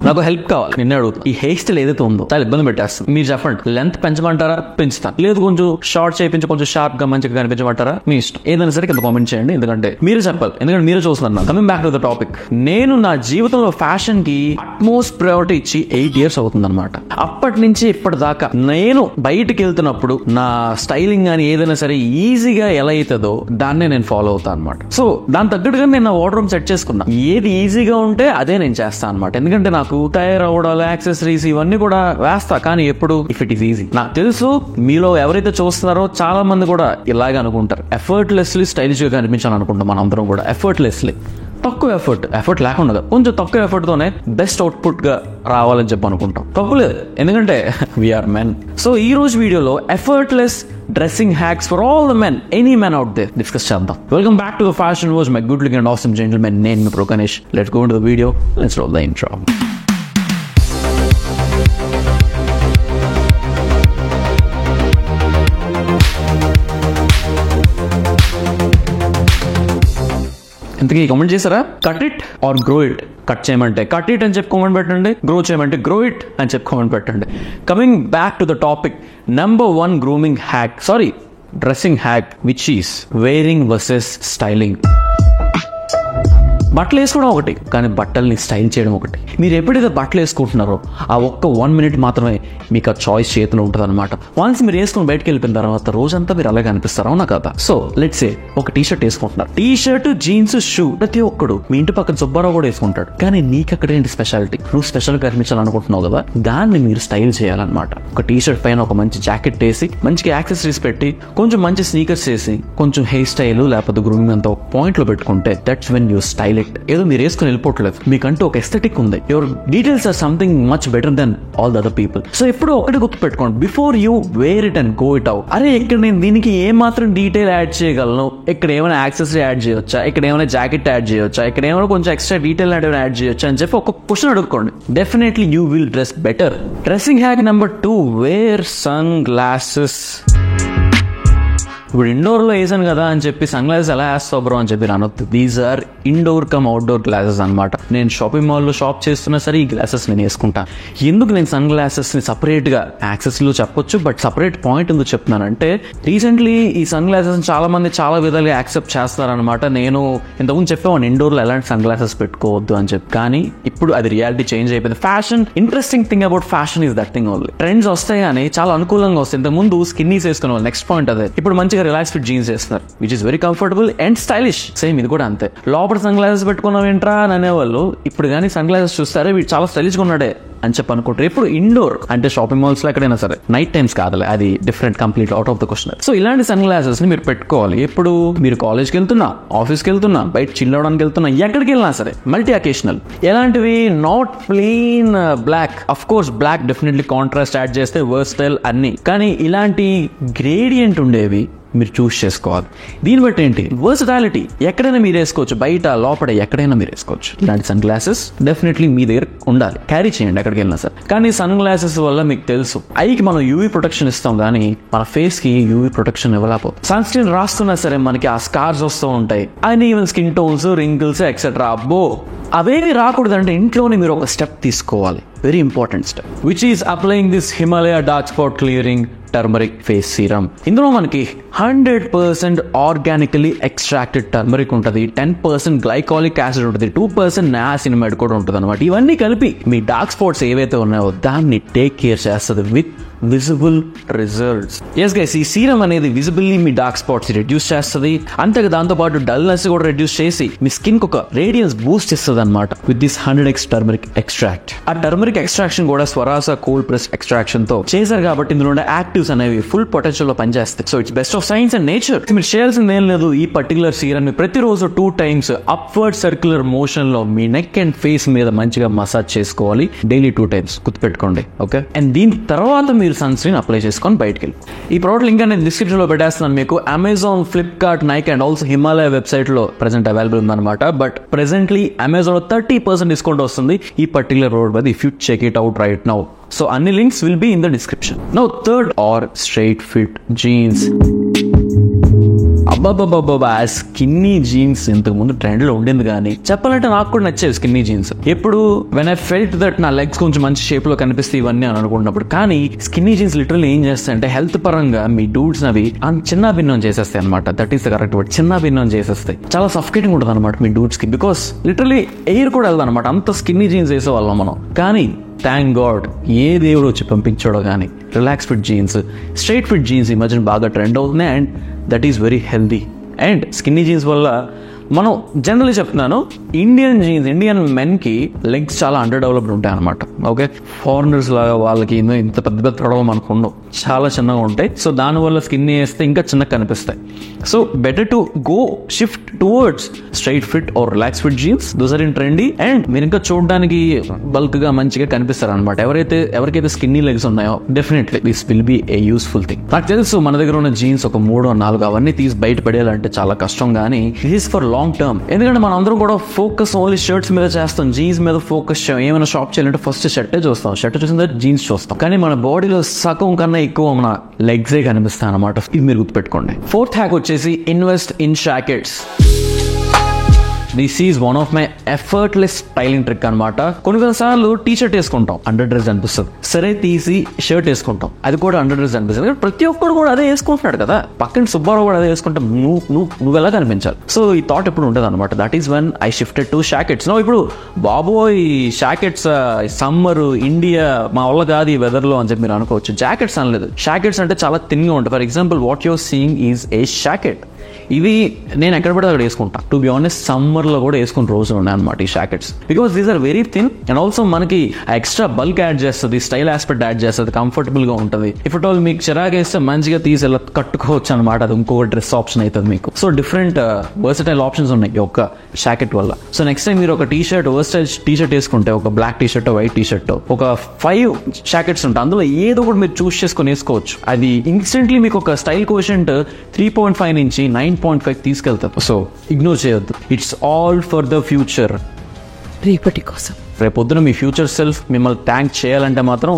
నాకు హెల్ప్ కావాలి, నిన్నే అడుగుతా. ఈ హెయిర్ స్టైల్ ఏదైతే ఉందో చాలా ఇబ్బంది పెట్టేస్తుంది. మీరు చెప్పండి, లెంత్ పెంచమంటారా? పెంచుతాను. లేదు కొంచెం షార్ట్ చేయించి కొంచెం షార్ప్ గా మంచిగా కనిపించమంటారా? మీ ఇష్టం. ఏదైనా సరే కింద కామెంట్ చేయండి, ఎందుకంటే మీరే చెప్పాలి, ఎందుకంటే మీరే చూస్తున్నారు. Coming back to the topic, నేను నా జీవితంలో ఫ్యాషన్ కి అట్మోస్ట్ ప్రయారిటీ ఇచ్చి 8 years అవుతుంది అనమాట. అప్పటి నుంచి ఇప్పటిదాకా నేను బయటకు వెళ్తున్నప్పుడు నా స్టైలింగ్ అని ఏదైనా సరే ఈజీగా ఎలా అవుతుందో దాన్నే నేను ఫాలో అవుతాను అనమాట. సో దాని తగ్గట్టుగా నేను నా వార్డ్రోబ్ సెట్ చేసుకున్నా. ఏది ఈజీగా ఉంటే అదే నేను చేస్తాను అనమాట. ఎందుకంటే నాకు తయారవడాలు, యాక్సెసరీస్ ఇవన్నీ కూడా వేస్తా, కానీ ఎప్పుడు ఇఫ్ ఇట్ ఈస్ ఈజీ. నాకు తెలుసు మీలో ఎవరైతే చూస్తున్నారో చాలా మంది కూడా ఇలాగే అనుకుంటారు, ఎఫర్ట్లెస్లీ స్టైలిష్ గా కనిపించాలనుకుంటాం. మనం అందరం కూడా ఎఫర్ట్లెస్లీ, తక్కువ ఎఫర్ట్ లేకుండా కొంచెం తక్కువ ఎఫర్ట్ తోనే బెస్ట్ అవుట్పుట్ గా రావాలని చెప్పి అనుకుంటాం. తప్పులేదు, ఎందుకంటే వీఆర్ మెన్. సో ఈ రోజు వీడియోలో effortless dressing hacks for all the men, any men out there discuss చేద్దాం. Welcome back to the fashion was my good looking and awesome gentlemen. నేను మీ pro Ganesh. Let's go into the video. Let's roll the intro. ఇంతకీ comment చేశారా? Cut it or grow it. Cut చేయమంటే cut it అని చెప్పి comment పెట్టండి, grow చేయమంటే grow it అని చెప్పి కామెంట్ పెట్టండి. Coming back to the topic, number 1 grooming hack, dressing hack, which is wearing versus styling. బట్టలు వేసుకోవడం ఒకటి, కానీ బట్టల్ని స్టైల్ చేయడం ఒకటి. మీరు ఎప్పుడైతే బట్టలు వేసుకుంటున్నారో ఆ ఒక్క 1 minute మాత్రమే మీకు ఆ చాయిస్ చేతిలో ఉంటుంది అనమాట. వన్స్ మీరు వేసుకుని బయటకు వెళ్ళిపోయిన తర్వాత రోజంతా మీరు అలాగే అనిపిస్తారు, అవునా కదా? సో లెట్స్ సే ఒక టీ-షర్ట్ వేసుకుంటున్నారు, టీ-షర్ట్, జీన్స్, షూ, ప్రతి ఒక్కడు మీ ఇంటి పక్కన సుబ్బారావు కూడా వేసుకుంటాడు. కానీ నీకు అక్కడ ఏంటి స్పెషాలిటీ? నువ్వు స్పెషల్ కనిపించాలనుకుంటున్నావు కదా, దాన్ని మీరు స్టైల్ చేయాలన్నమాట. ఒక టీ-షర్ట్ పైన ఒక మంచి జాకెట్ వేసి, మంచిగా యాక్సెసరీస్ పెట్టి, కొంచెం మంచి స్నీకర్స్ వేసి, కొంచెం హెయిర్ స్టైల్ లేకపోతే గ్రూమింగ్ అంతా ఒక పాయింట్ లో పెట్టుకుంటే దట్స్ వెన్ యూ స్టైల్. ఏదో మీరు వేసుకుని వెళ్ళిపోవట్లేదు, మీకంటూ ఒక ఎస్థెటిక్ ఉంది. Your details are something much better then all the other people. So ఎప్పుడు ఒకటి గుర్తు పెట్టుకోండి, before you wear it and go it out. అరే ఇక్కడ నేను దీనికి ఏమాత్రం డీటెయిల్ యాడ్ చేయగలను, ఇక్కడ ఏమైనా యాక్సెసరీ యాడ్ చేయొచ్చా, ఇక్కడ ఏమైనా జాకెట్ యాడ్ చేయొచ్చా, ఇక్కడ ఏమైనా కొంచెం ఎక్స్ట్రా డీటెయిల్ యాడ్ చేయొచ్చా అని చెప్పి ఒక క్వశ్చన్ అడుగుకోండి. Definitely you will dress better. Dressing hack number 2, wear sunglasses. ఇప్పుడు ఇండోర్ లో వేసాను కదా అని చెప్పి సన్ గ్లాసెస్ ఎలా వేస్తావు బ్రో అని చెప్పి అనొద్దు. These are indoor come outdoor glasses అనమాట. నేను షాపింగ్ మాల్ లో షాప్ చేస్తున్నా సరే ఈ గ్లాసెస్ నేను వేసుకుంటాను. ఎందుకు నేను సన్ గ్లాసెస్ ని సపరేట్ గా యాక్సెస్ లో చెప్పొచ్చు, బట్ సపరేట్ పాయింట్ ఎందుకు చెప్తున్నానంటే, రీసెంట్లీ ఈ సన్ గ్లాసెస్ చాలా మంది చాలా విధాలుగా యాక్సెప్ట్ చేస్తారనమాట. నేను ఇంతకుముందు చెప్పాను ఇండోర్ లో ఎలాంటి సన్ గ్లాసెస్ పెట్టుకోవద్దు అని చెప్పి, కానీ ఇప్పుడు అది రియాలిటీ చేంజ్ అయిపోయింది. Fashion, interesting thing about fashion is that thing only. Trends వస్తాయి కానీ చాలా అనుకూలంగా వస్తాయి. ఇంతకుముందు స్కిన్నీస్ వేసుకునే వాళ్ళు, నెక్స్ట్ పాయింట్ అదే. ఇప్పుడు మంచిగా రిలాక్స్ ఫిట్ జీన్స్ వేస్తున్నారు, which is very comfortable and stylish. Same ఇది కూడా అంతే. లోపల సన్ గ్లాసెస్ పెట్టుకున్నావు ఏంట్రా అని అనేవాళ్ళు ఇప్పుడు కానీ సన్ గ్లాసెస్ చూస్తారే వీడు చాలా స్టైలిష్ గా ఉన్నాడే అని చెప్పి అనుకుంటారు. ఇప్పుడు ఇండోర్ అంటే షాపింగ్ మాల్స్ లో ఎక్కడైనా సరే, నైట్ టైమ్స్ కాదులే, అది different, complete out of the question. So ఇలాంటి సన్ గ్లాసెస్ ని మీరు పెట్టుకోవాలి. ఎప్పుడు మీరు కాలేజ్కి వెళ్తున్నా, ఆఫీస్కి వెళ్తున్నా, బయట చిల్ అవడానికి వెళ్తున్నా, ఎక్కడికి వెళ్ళినా సరే, మల్టీ అకేషనల్. ఎలాంటివి? Not plain black. Of course black definitely contrast add చేస్తే వర్స్టైల్ అన్ని, కానీ ఇలాంటి గ్రేడియంట్ ఉండేవి మీరు చూస్ చేసుకోవాలి. దీన్ని బట్టి ఏంటి వర్సటాలిటీ, ఎక్కడైనా మీరు వేసుకోవచ్చు, బయట లోపల ఎక్కడైనా మీరు వేసుకోవచ్చు. ఇలాంటి సన్ గ్లాసెస్ డెఫినెట్లీ మీ దగ్గర ఉండాలి, క్యారీ చేయండి ఎక్కడికి వెళ్ళినా సరే. కానీ సన్ గ్లాసెస్ వల్ల మీకు తెలుసు ఐకి మనం యూవీ ప్రొటెక్షన్ ఇస్తాం, కానీ మన ఫేస్ కి యూవీ ప్రొటెక్షన్ ఇవ్వలేకపోతుంది. సన్ స్క్రీన్ రాస్తున్నా సరే మనకి ఆ స్కార్స్ వస్తూ ఉంటాయి, and even skin tones, wrinkles etcetera. అబ్బో అవేవి రాకూడదంటే ఇంట్లోనే మీరు ఒక స్టెప్ తీసుకోవాలి, very important step, which is applying this Himalaya dark spot clearing turmeric face serum. ఇందులో మనకి 100% ఆర్గానికలీ ఎక్స్ట్రాక్టెడ్ టర్మరిక్ ఉంటుంది, 10% గ్లైకాలిక్ యాసిడ్ ఉంటుంది, 2% నియాసినమైడ్ కూడా ఉంటుంది అనమాట. ఇవన్నీ కలిపి మీ డార్క్ స్పాట్స్ ఏవైతే ఉన్నాయో దాన్ని టేక్ కేర్ చేస్తుంది with visible results. Yes guys, ఈ సీరం అనేది విజిబిల్లీ మీ డార్క్ స్పాట్స్ రెడ్యూస్ చేస్తుంది, అంతగా దాంతో పాటు డల్నెస్ కూడా రెడ్యూస్ చేసి మీ స్కిన్ కు ఒక రేడియన్స్ బూస్ట్ ఇస్తుంది అనమాట with this 100x turmeric extract. ఆ టర్మరిక్ ఎక్స్ట్రాక్షన్ కూడా స్వరాస కోల్డ్ ప్రెస్ ఎక్స్ట్రాక్షన్ తో చేశారు కాబట్టి ఇందులో ఉండే యాక్టివ్స్ అనేవి ఫుల్ పొటెన్షియల్ లో పనిచేస్తాయి. So it's best of science and nature. మీరు చేయాల్సింది ఏం లేదు, ఈ పర్టికులర్ సీరం ప్రతిరోజు 2 times అప్వర్డ్ సర్క్యులర్ మోషన్ లో మీ నెక్ అండ్ ఫేస్ మీద మంచిగా మసాజ్ చేసుకోవాలి, డైలీ 2 times. గుర్తుపెట్టుకోండి, ఓకే? అండ్ దీని తర్వాత మీరు సన్ స్క్రీన్ అప్లై చేసుకొని బయటకు వెళ్ళి, ఈ ప్రోడక్ట్ లింక్ నేను డిస్క్రిప్షన్ లో పెట్టేస్తున్నాను మీకు. Amazon, Flipkart, Nike and also Himalaya website లో ప్రెసెంట్ అవైలబుల్ ఉందన్నమాట. బట్ ప్రెసెంట్లీ అమెజాన్ లో 30% డిస్కౌంట్ వస్తుంది ఈ పర్టికులర్ రోడ్ మీద, if you check it out right now. So అన్ని links will be in the description. Now third, or straight fit jeans. అబ్బాబ్బాబ్బా skinny jeans ఇంతకు ముందు ట్రెండ్ లో ఉండింది, కానీ చెప్పాలంటే నాకు కూడా నచ్చేది స్కిన్నీ జీన్స్. ఎప్పుడు వెన్ ఐ ఫెల్ట్ దట్ నా లెగ్స్ కొంచెం మంచి షేప్ లో కనిపిస్తే ఇవన్నీ అని అనుకున్నప్పుడు. కానీ స్కిన్నీ జీన్స్ లిటరల్లీ ఏం చేస్తాయంటే హెల్త్ పరంగా మీ డూడ్స్ అవి చిన్న భిన్నం చేసేస్తాయి అనమాట. That is the correct word, చిన్న భిన్నం చేసేస్తాయి. చాలా సఫికేటింగ్ ఉంటుంది అనమాట మీ డూడ్స్ కి, బికాస్ లిటరల్లీ ఎయిర్ కూడా వెళ్దాం అనమాట, అంత స్కిన్నీ జీన్స్ వేసేవాళ్ళం మనం. కానీ థ్యాంక్ గాడ్ ఏ దేవుడు వచ్చి పంపించాడో కానీ relax fit jeans, straight fit jeans ఈ మధ్యన బాగా ట్రెండ్ అవుతున్నాయి. And that is very healthy. And skinny jeans వల్ల మనం జనరల్లీ చెప్తున్నాను, ఇండియన్ మెన్కి లెగ్స్ చాలా అండర్ డెవలప్డ్ ఉంటాయి అనమాట. ఓకే, ఫారినర్స్ లాగా వాళ్ళకి ఇంత పెద్ద పెద్ద తొడవ మనకు ఉండవు, చాలా చిన్నగా ఉంటాయి. సో దానివల్ల స్కిన్ వేస్తే ఇంకా చిన్నగా కనిపిస్తాయి. So better to go shift towards straight fit or relax fit jeans. Those are in trendy. And మీరు ఇంకా చూడడానికి బల్క్ గా మంచిగా కనిపిస్తారు అనమాట. ఎవరికైతే స్కిన్నీ లెగ్స్ ఉన్నాయో definitely this will be a useful thing. నాకు తెలుసు మన దగ్గర ఉన్న జీన్స్ ఒక 3-4 అవన్నీ తీసి బయట పడేయాలంటే చాలా కష్టం, కానీ this is for long term. ఎందుకంటే మనం అందరం కూడా ఫోకస్ ఓన్లీ షర్ట్స్ మీద చేస్తాం, జీన్స్ మీద ఫోకస్ చేయం. ఏమైనా షాప్ చేయాలంటే ఫస్ట్ షర్టే చూస్తాం, షర్ట్ చూసిన తర్వాత జీన్స్ చూస్తాం. కానీ మన బాడీలో సగం కన్నా ఎక్కువ మన లెగ్సే కనిపిస్తాయి అనమాట. ఇది మీరు గుర్తుపెట్టుకోండి. 4th హ్యాక్ వచ్చేసి invest in jackets. This is one of my effortless styling trick అనమాట. కొన్నిసార్లు టీ షర్ట్ వేసుకుంటాం, అండర్ డ్రెస్ అనిపిస్తుంది, సరే తీసి షర్ట్ వేసుకుంటాం, అది కూడా అండర్ డ్రెస్ అనిపిస్తుంది. ప్రతి ఒక్కరు కూడా అదే వేసుకుంటున్నాడు కదా, పక్కన సుబ్బారావు కూడా అదే వేసుకుంటాం, నువ్వు ఎలా కనిపించాలి. సో ఈ థాట్ ఎప్పుడు ఉంటుంది అనమాట. That is when I shifted to jackets. No ఇప్పుడు బాబోయ్ జాకెట్స్ సమ్మర్ ఇండియా మా వల్ల కాదు ఈ వెదర్ లో అని చెప్పి మీరు అనుకోవచ్చు. జాకెట్స్ అనలేదు, జాకెట్స్ అంటే చాలా థిన్ గా ఉంటాయి. For example what your seeing is a jacket. ఇవి నేను ఎక్కడ పడితే అక్కడ వేసుకుంటా. టు బి ఆనెస్ట్ సమ్మర్ లో కూడా వేసుకుని రోజు ఉన్నాయి అనమాట ఈ jackets, because these are very thin. And also మనకి ఎక్స్ట్రా బల్క్ యాడ్ చేస్తుంది, స్టైల్ ఆస్పెక్ట్ యాడ్ చేస్తుంది, కంఫర్టబుల్ గా ఉంటుంది. ఇఫ్ అట్ ఆల్ మీకు చిరాకు వేస్తే మంచిగా తీసి ఇలా కట్టుకోవచ్చు అనమాట. అది ఇంకొక డ్రెస్ ఆప్షన్ అవుతుంది మీకు. సో డిఫరెంట్ వర్సటైల్ ఆప్షన్స్ ఉన్నాయి ఈ ఒక్క జాకెట్ వల్ల. సో నెక్స్ట్ టైం మీరు ఒక T shirt versatile T shirt వేసుకుంటే, ఒక black T shirt, white T shirt, ఒక 5 జాకెట్స్ ఉంటాయి, అందులో ఏదో కూడా మీరు చూస్ చేసుకొని వేసుకోవచ్చు. అది ఇన్స్టెంట్లీ మీకు ఒక స్టైల్ కోషెంట్ 3.5 నుంచి 9.5 తీసుకెళ్తారు. సో ఇగ్నోర్ చేయొద్దు. It's all for the future, రేపటి కోసం. రేపొద్దున మీ ఫ్యూచర్ సెల్ఫ్ మిమ్మల్ని థ్యాంక్ చేయాలంటే మాత్రం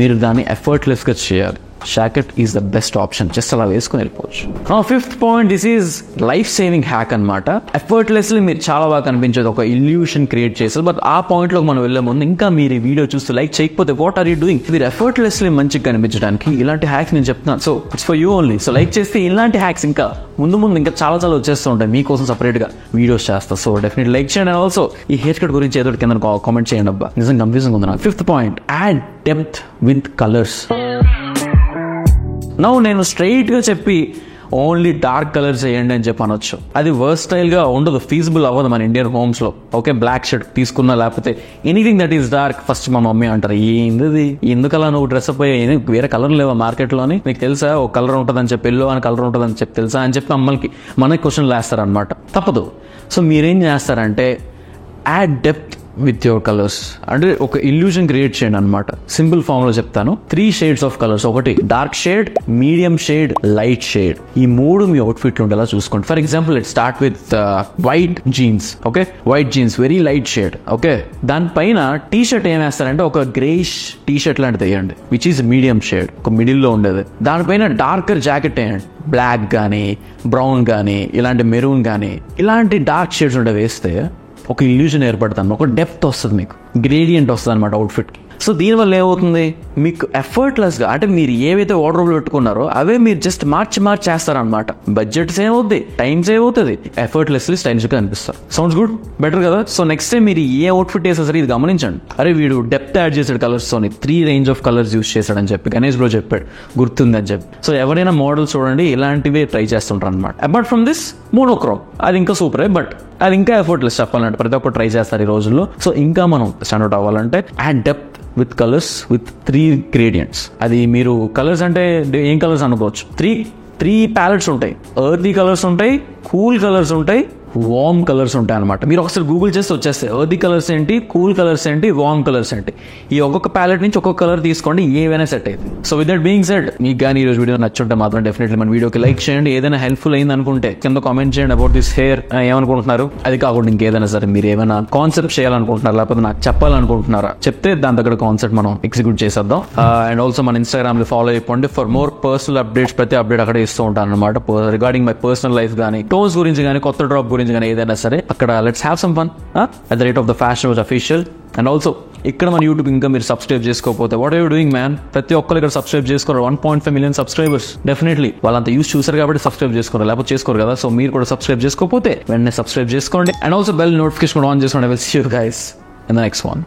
మీరు దాన్ని ఎఫర్ట్లెస్ గా చేయాలి. Jacket is the best option, just అలా వేసుకుని వెళ్ళిపోవచ్చు. 5th point, this is life saving hack అనమాట. ఎఫర్ట్లెస్లీ మీరు చాలా బాగా కనిపించేది, ఒక ఇల్యూషన్ క్రియేట్ చేస్తారు. బట్ ఆ పాయింట్ లో మనం వెళ్ళే ముందు ఇంకా మీరు ఈ వీడియో చూస్తూ లైక్ చేయకపోతే వాట్ ఆర్ యూ డూయింగ్? మీరు ఎఫర్ట్లెస్లీ మంచిగా కనిపించడానికి ఇలాంటి హ్యాక్స్ నేను చెప్తున్నాను. So it's for you only. So like చేస్తే ఇలాంటి హ్యాక్స్ ఇంకా ముందు ఇంకా చాలా వచ్చేస్తూ ఉంటాయి, మీకోసం సపరేట్ గా వీడియోస్ చేస్తా. సో డెఫినెట్ లైక్ చేయండి. అండ్ ఆల్సో ఈ హెయిర్ కట్ గురించి ఏదో కింద కామెంట్ చేయండి. అబ్బా నిజంగా కన్ఫ్యూజింగ్ ఉంది నాకు. 5th point, add depth with colours. Now నేను స్ట్రైట్ గా చెప్పి ఓన్లీ డార్క్ కలర్స్ వేయండి అని చెప్పి అనొచ్చు, అది వర్స్టైల్ గా ఉండదు, ఫీజిబుల్ అవ్వదు మన ఇండియన్ హోమ్స్ లో. ఓకే, బ్లాక్ షర్ట్ తీసుకున్నా లేకపోతే anything that is dark, first మా మమ్మీ అంటారు ఏంది ఎందుకలా నువ్వు డ్రెస్ అప్ అయ్యి వేరే కలర్ లేవా మార్కెట్ లోని, నీకు తెలుసా ఒక కలర్ ఉంటుందని చెప్పి, ఎల్లో అని కలర్ ఉంటుందని చెప్పి తెలుసా అని చెప్పి మనకి క్వశ్చన్లు వేస్తారనమాట. తప్పదు. సో మీరేం చేస్తారంటే add depth with your colours, అంటే ఒక ఇల్యూజన్ క్రియేట్ చేయండి అనమాట. సింపుల్ ఫామ్ లో చెప్తాను, 3 షేడ్స్ ఆఫ్ కలర్స్. ఒకటి dark shade, medium shade, light shade. ఈ 3 మీ అవుట్ఫిట్ లో ఉండేలా చూసుకోండి. For example let's start with white jeans. Okay, white jeans very light shade. Okay, దానిపైన టీ షర్ట్ ఏం వేస్తారంటే ఒక గ్రేష్ టీ షర్ట్ లాంటిది వేయండి, విచ్ ఈస్ మీడియం షేడ్, ఒక మిడిల్ లో ఉండేది. దానిపైన డార్కర్ జాకెట్ వేయండి, బ్లాక్ కానీ బ్రౌన్ కానీ ఇలాంటి మెరూన్ కానీ ఇలాంటి డార్క్ షేడ్స్ ఉండే వేస్తే ఒక ఇల్యూజన్ ఏర్పడుతుంది, ఒక డెప్త్ వస్తుంది, మీకు గ్రేడియంట్ వస్తుంది అనమాట అవుట్ఫిట్కి. సో దీనివల్ల ఏమవుతుంది, మీకు ఎఫర్ట్లెస్గా అంటే మీరు ఏవైతే వార్డ్రోబ్లో పెట్టుకున్నారో అవే మీరు జస్ట్ మార్చి చేస్తారనమాట. బడ్జెట్ సేవ్ అవుతుంది, టైం సేవ్ అవుతుంది, ఎఫర్ట్లెస్లీ స్టైలిష్గా అనిపిస్తారు. సౌండ్స్ గుడ్, బెటర్ కదా. సో నెక్స్ట్ టైం మీరు ఏ అవుట్ఫిట్ వేసా సరే ఇది గమనించండి, అరే వీడు డెప్త్ యాడ్ చేసాడు కలర్స్తోని, 3 రేంజ్ ఆఫ్ కలర్స్ యూస్ చేశాడని చెప్పి గణేష్ బ్రో చెప్పాడు, గుర్తుందని చెప్పి. సో ఎవరైనా మోడల్ చూడండి ఇలాంటివే ట్రై చేస్తుంటారు అనమాట. అపార్ట్ ఫ్రమ్ దిస్ మోనోక్రోమ్, అది ఇంకా సూపరే, బట్ అది ఇంకా ఎఫర్ట్లెస్ చెప్పాలంటే ప్రతి ఒక్కరు ట్రై చేస్తారు ఈ రోజుల్లో. సో ఇంకా మనం స్టాండర్డ్ అవ్వాలంటే add depth with colours with 3 gradients. అది మీరు కలర్స్ అంటే ఏం కలర్స్ అనుకోవచ్చు, 3 ప్యాలెట్స్ ఉంటాయి. ఎర్తీ కలర్స్ ఉంటాయి, కూల్ కలర్స్ ఉంటాయి, వార్మ్ కలర్స్ ఉంటాయి అనమాట. మీరు ఒకసారి గూగుల్ చేస్తే వచ్చేస్తాయి. ఎర్తీ కలర్స్ ఏంటి, కూల్ కలర్స్ ఏంటి, వార్మ్ కలర్స్ ఏంటి. ఈ ఒక్కొక్క ప్యాలెట్ నుంచి ఒక్కొక్క కలర్ తీసుకోండి, ఏవైనా సెట్ అయింది. So with that being said, మీకు కానీ ఈ రోజు వీడియో నచ్చుంటే మాత్రం డెఫినెట్లీ మన వీడియోకి లైక్ చేయండి. ఏదైనా హెల్ప్ఫుల్ అయింది అనుకుంటే కింద కామెంట్ చేయండి అబౌట్ దిస్ హెయిర్, ఏమనుకుంటున్నారు. అది కాకుండా ఇంకేదైనా సరే మీరు ఏమైనా కాన్సెప్ట్ చేయాలనుకుంటున్నారా, లేకపోతే నాకు చెప్పాలనుకుంటున్నారా చెప్తే దాని దగ్గర కాన్సెప్ట్ మనం ఎగ్జిక్యూట్ చేసేద్దాం. అండ్ ఆల్సో మన ఇన్స్టాగ్రామ్ లో ఫాలో అయిపోండి ఫర్ మోర్ పర్సనల్ అప్డేట్స్. ప్రతి అప్డేట్ అక్కడ ఇస్తూ ఉంటాను అనమాట, రిగార్డింగ్ మై పర్సనల్ లైఫ్ కానీ, టోన్స్ గురించి కానీ, కొత్త డ్రాప్ గురించి కానీ, ఏదైనా సరే అక్కడ let's have some fun at the rate of the fashion was official. And also ఇక్కడ మన యూట్యూబ్ ఇంకా మీరు సబ్స్క్రైబ్ చేసుకోకపోతే what are you doing man? ప్రతి ఒక్కరు ఇక్కడ సబ్స్క్రైబ్ చేసుకోరు. 1.5 million సబ్స్క్రైబర్స్. డెఫినెట్లీ వాళ్ళంతా యూస్ చూసారు కాబట్టి సబ్స్క్రైబ్ చేసుకోరు, లేకపోతే చేసుకోరు కదా. సో మీరు కూడా సబ్స్క్రైబ్ చేసుకోకపోతే వెంటనే సబ్స్క్రైబ్ చేసుకోండి. And also bell notification on చేసుకోండి. I will see you guys in the next one.